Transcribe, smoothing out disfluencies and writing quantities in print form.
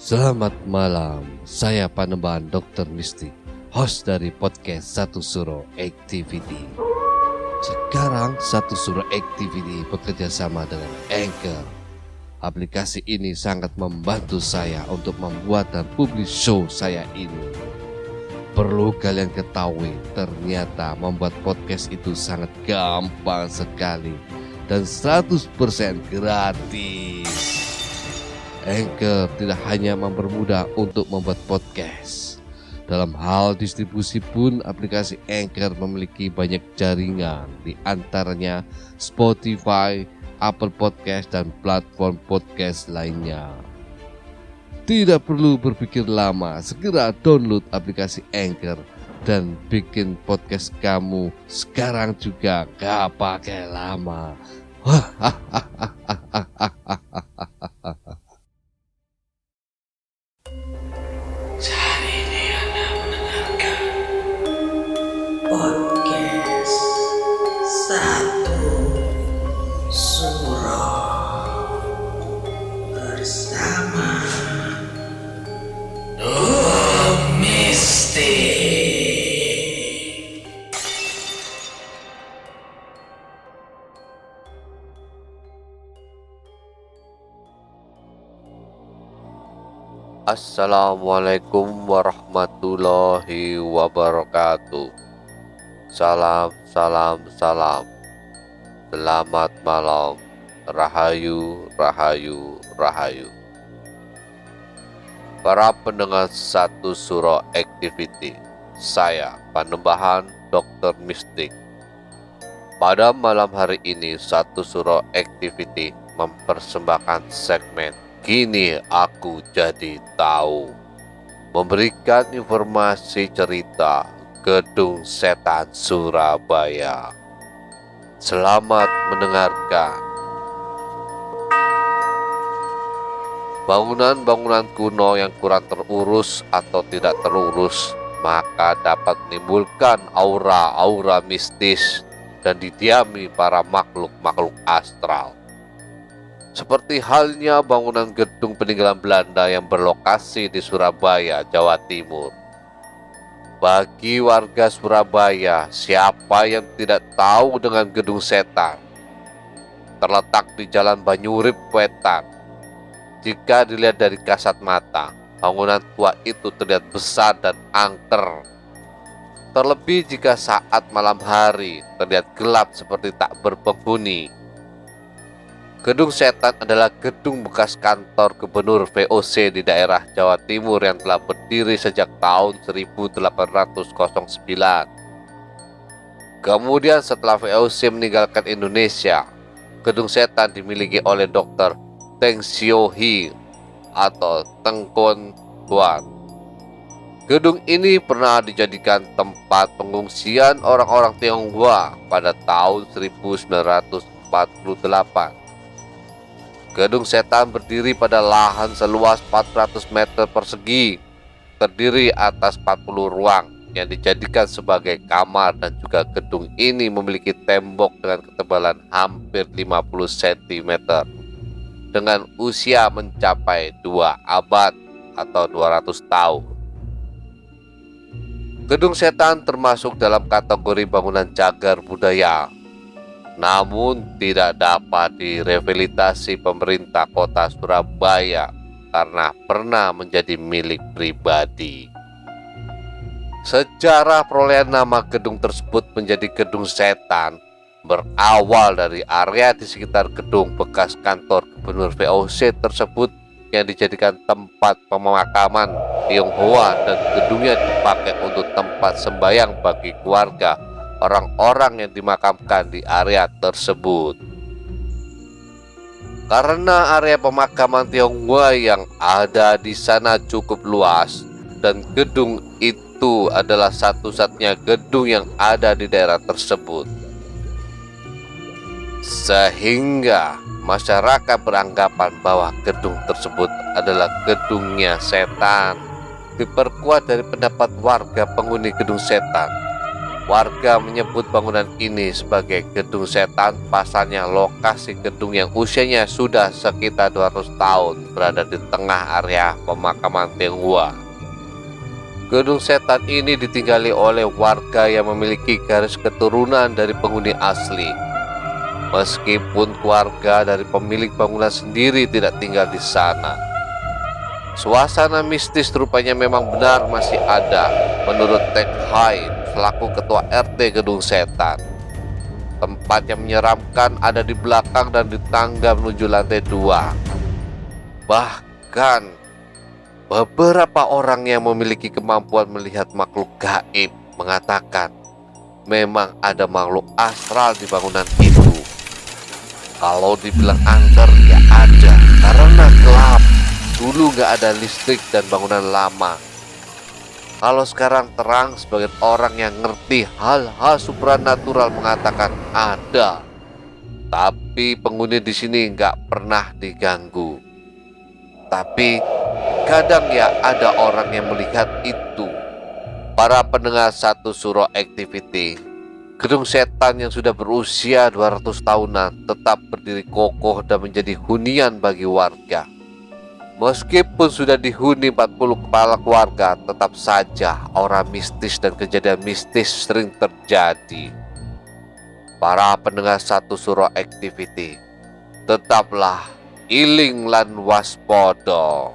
Selamat malam, saya Panembahan Dr. Mistik, host dari podcast Satu Suro Activity. Sekarang Satu Suro Activity bekerja sama dengan Anchor. Aplikasi ini sangat membantu saya untuk membuat dan publish show saya ini. Perlu kalian ketahui, ternyata membuat podcast itu sangat gampang sekali dan 100% gratis. Anchor tidak hanya mempermudah untuk membuat podcast. Dalam hal distribusi pun aplikasi Anchor memiliki banyak jaringan, di antaranya Spotify, Apple Podcast, dan platform podcast lainnya. Tidak perlu berpikir lama, segera download aplikasi Anchor dan bikin podcast kamu sekarang juga, gak pakai lama. Hari ini Anda mendengarkan podcast Satu Suro bersama Mistik. Assalamualaikum warahmatullahi wabarakatuh. Salam. Selamat malam. Rahayu. Para pendengar Satu Suro Activity, saya Panembahan Dr. Mistik. Pada malam hari ini Satu Suro Activity mempersembahkan segmen Kini Aku Jadi Tahu, memberikan informasi cerita Gedung Setan Surabaya. Selamat mendengarkan. Bangunan-bangunan kuno yang kurang terurus atau tidak terurus maka dapat menimbulkan aura-aura mistis dan didiami para makhluk-makhluk astral. Seperti halnya bangunan gedung peninggalan Belanda yang berlokasi di Surabaya, Jawa Timur. Bagi warga Surabaya, siapa yang tidak tahu dengan Gedung Setan? Terletak di Jalan Banyurip, Wetan. Jika dilihat dari kasat mata, bangunan tua itu terlihat besar dan angker. Terlebih jika saat malam hari terlihat gelap seperti tak berpenghuni. Gedung Setan adalah gedung bekas kantor gubernur VOC di daerah Jawa Timur yang telah berdiri sejak tahun 1809. Kemudian setelah VOC meninggalkan Indonesia, Gedung Setan dimiliki oleh Dr. Teng Sio Hi atau Teng Kon Tuan. Gedung ini pernah dijadikan tempat pengungsian orang-orang Tionghoa pada tahun 1948. Gedung Setan berdiri pada lahan seluas 400 meter persegi, terdiri atas 40 ruang yang dijadikan sebagai kamar, dan juga gedung ini memiliki tembok dengan ketebalan hampir 50 cm dengan usia mencapai 2 abad atau 200 tahun. Gedung Setan termasuk dalam kategori bangunan cagar budaya, namun tidak dapat direhabilitasi pemerintah kota Surabaya karena pernah menjadi milik pribadi. Sejarah perolehan nama gedung tersebut menjadi Gedung Setan berawal dari area di sekitar gedung bekas kantor gubernur VOC tersebut yang dijadikan tempat pemakaman Tionghoa, dan gedungnya dipakai untuk tempat sembahyang bagi keluarga orang-orang yang dimakamkan di area tersebut. Karena area pemakaman Tionghoa yang ada di sana cukup luas dan gedung itu adalah satu-satunya gedung yang ada di daerah tersebut, sehingga masyarakat beranggapan bahwa gedung tersebut adalah gedungnya setan. Diperkuat dari pendapat warga penghuni Gedung Setan, Warga menyebut bangunan ini sebagai Gedung Setan. Pasalnya lokasi gedung yang usianya sudah sekitar 200 tahun berada di tengah area pemakaman Tionghoa. Gedung Setan ini ditinggali oleh warga yang memiliki garis keturunan dari penghuni asli. Meskipun keluarga dari pemilik bangunan sendiri tidak tinggal di sana. Suasana mistis rupanya memang benar masih ada, menurut Tek Hai selaku ketua RT Gedung Setan. Tempat yang menyeramkan ada di belakang dan di tangga menuju lantai 2. Bahkan beberapa orang yang memiliki kemampuan melihat makhluk gaib mengatakan memang ada makhluk astral di bangunan itu. Kalau dibilang angker ya ada, karena gelap. Dulu gak ada listrik dan bangunan lama. Kalau sekarang terang, sebagian orang yang ngerti hal-hal supranatural mengatakan ada. Tapi penghuni di sini nggak pernah diganggu. Tapi kadang ya ada orang yang melihat itu. Para pendengar satu Suro Activity, Gedung Setan yang sudah berusia 200 tahunan tetap berdiri kokoh dan menjadi hunian bagi warga. Meskipun sudah dihuni 40 kepala keluarga, tetap saja aura mistis dan kejadian mistis sering terjadi. Para pendengar satu Suro Activity, tetaplah iling lan waspada.